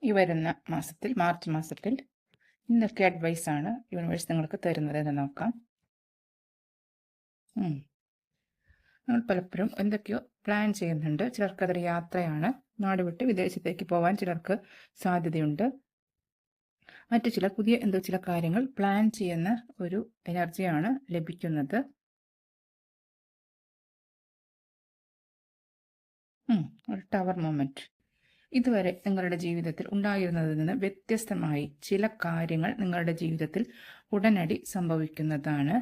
ഈ വരുന്ന മാസത്തിൽ മാർച്ച് മാസത്തിൽ എന്തൊക്കെ അഡ്വൈസാണ് യൂണിവേഴ്സ് നിങ്ങൾക്ക് തരുന്നത് എന്ന് നോക്കാം. നമ്മൾ പലപ്പോഴും എന്തൊക്കെയോ പ്ലാൻ ചെയ്യുന്നുണ്ട്. ചിലർക്കതൊരു യാത്രയാണ്. നാട് വിട്ട് വിദേശത്തേക്ക് പോകാൻ ചിലർക്ക് സാധ്യതയുണ്ട്. മറ്റു ചിലർ പുതിയ ചില കാര്യങ്ങൾ പ്ലാൻ ചെയ്യുന്ന ഒരു എനർജിയാണ് ലഭിക്കുന്നത്. ഒരു ടവർ മൊമെന്റ്. ഇതുവരെ നിങ്ങളുടെ ജീവിതത്തിൽ ഉണ്ടായിരുന്നതിൽ നിന്ന് വ്യത്യസ്തമായി ചില കാര്യങ്ങൾ നിങ്ങളുടെ ജീവിതത്തിൽ ഉടനടി സംഭവിക്കുന്നതാണ്.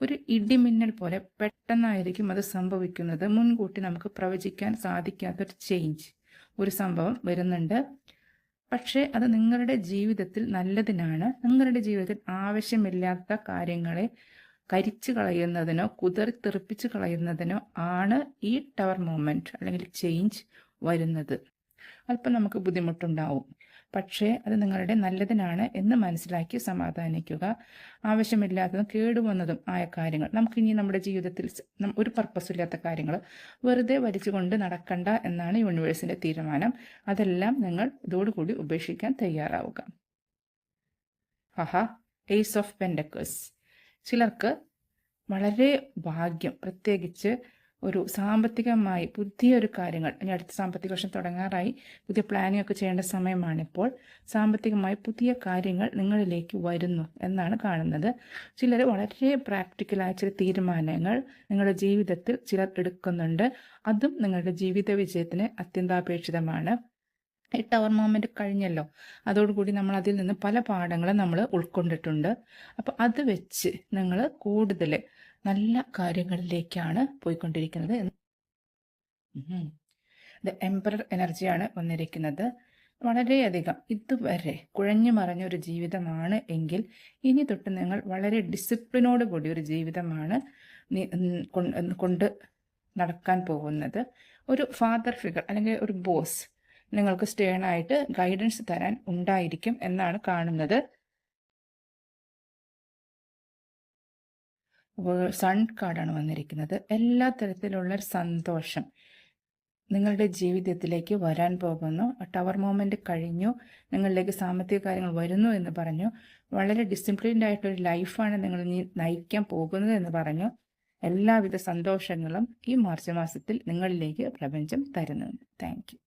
ഒരു ഇടിമിന്നൽ പോലെ പെട്ടെന്നായിരിക്കും അത് സംഭവിക്കുന്നത്. മുൻകൂട്ടി നമുക്ക് പ്രവചിക്കാൻ സാധിക്കാത്തൊരു ചേഞ്ച്, ഒരു സംഭവം വരുന്നുണ്ട്. പക്ഷേ അത് നിങ്ങളുടെ ജീവിതത്തിൽ നല്ലതിനാണ്. നിങ്ങളുടെ ജീവിതത്തിൽ ആവശ്യമില്ലാത്ത കാര്യങ്ങളെ കരിച്ചു കളയുന്നതിനോ കുതിർത്തെറിപ്പിച്ച് കളയുന്നതിനോ ആണ് ഈ ടവർ മൂവ്മെൻറ്റ് അല്ലെങ്കിൽ ചേഞ്ച് വരുന്നത്. അല്പം നമുക്ക് ബുദ്ധിമുട്ടുണ്ടാവും, പക്ഷേ അത് നിങ്ങളുടെ നല്ലതിനാണ് എന്ന് മനസ്സിലാക്കി സമാധാനിക്കുക. ആവശ്യമില്ലാത്തതും കേടുവന്നതും ആയ കാര്യങ്ങൾ, നമുക്കിനി നമ്മുടെ ജീവിതത്തിൽ ഒരു പർപ്പസ് ഇല്ലാത്ത കാര്യങ്ങൾ വെറുതെ വലിച്ചുകൊണ്ട് നടക്കണ്ട എന്നാണ് യൂണിവേഴ്സിൻ്റെ തീരുമാനം. അതെല്ലാം നിങ്ങൾ ഇതോടുകൂടി ഉപേക്ഷിക്കാൻ തയ്യാറാവുക. Ace of pentacles. ചിലർക്ക് വളരെ ഭാഗ്യം, പ്രത്യേകിച്ച് ഒരു സാമ്പത്തികമായി പുതിയൊരു കാര്യങ്ങൾ, ഇനി അടുത്ത സാമ്പത്തിക വർഷം തുടങ്ങാറായി, പുതിയ പ്ലാനിങ് ഒക്കെ ചെയ്യേണ്ട സമയമാണിപ്പോൾ. സാമ്പത്തികമായി പുതിയ കാര്യങ്ങൾ നിങ്ങളിലേക്ക് വരുന്നു എന്നാണ് കാണുന്നത്. ചിലർ വളരെ പ്രാക്ടിക്കലായ ചില തീരുമാനങ്ങൾ നിങ്ങളുടെ ജീവിതത്തിൽ ചിലർ എടുക്കുന്നുണ്ട്. അതും നിങ്ങളുടെ ജീവിത വിജയത്തിന് അത്യന്താപേക്ഷിതമാണ്. ഈ ടവർ മൊമെന്റ് കഴിഞ്ഞല്ലോ, അതോടുകൂടി നമ്മൾ അതിൽ നിന്ന് പല പാഠങ്ങളും നമ്മൾ ഉൾക്കൊണ്ടിട്ടുണ്ട്. അപ്പോൾ അത് വെച്ച് നിങ്ങൾ കൂടുതൽ നല്ല കാര്യങ്ങളിലേക്കാണ് പോയിക്കൊണ്ടിരിക്കുന്നത്. ദ എംപറർ എനർജിയാണ് വന്നിരിക്കുന്നത്. വളരെയധികം ഇതുവരെ കുഴഞ്ഞു മറിഞ്ഞൊരു ജീവിതമാണ് എങ്കിൽ ഇനി തൊട്ട് നിങ്ങൾ വളരെ ഡിസിപ്ലിനോട് കൂടി ഒരു ജീവിതമാണ് കൊണ്ട് നടക്കാൻ പോകുന്നത്. ഒരു ഫാദർ ഫിഗർ അല്ലെങ്കിൽ ഒരു ബോസ് നിങ്ങൾക്ക് സ്റ്റേണായിട്ട് ഗൈഡൻസ് തരാൻ ഉണ്ടായിരിക്കും എന്നാണ് കാണുന്നത്. സൺ കാർഡാണ് വന്നിരിക്കുന്നത്. എല്ലാ തരത്തിലുള്ള സന്തോഷം നിങ്ങളുടെ ജീവിതത്തിലേക്ക് വരാൻ പോകുന്നു. ടവർ മൊമെന്റ് കഴിഞ്ഞു, നിങ്ങളിലേക്ക് സാമ്പത്തിക കാര്യങ്ങൾ വരുന്നു എന്ന് പറഞ്ഞു. വളരെ ഡിസിപ്ലിൻഡ് ആയിട്ടൊരു ലൈഫാണ് നിങ്ങൾ ഇനി നയിക്കാൻ പോകുന്നത് എന്ന് പറഞ്ഞു. എല്ലാവിധ സന്തോഷങ്ങളും ഈ മാർച്ച് മാസത്തിൽ നിങ്ങളിലേക്ക് പ്രപഞ്ചം തരുന്നുണ്ട്. Thank you.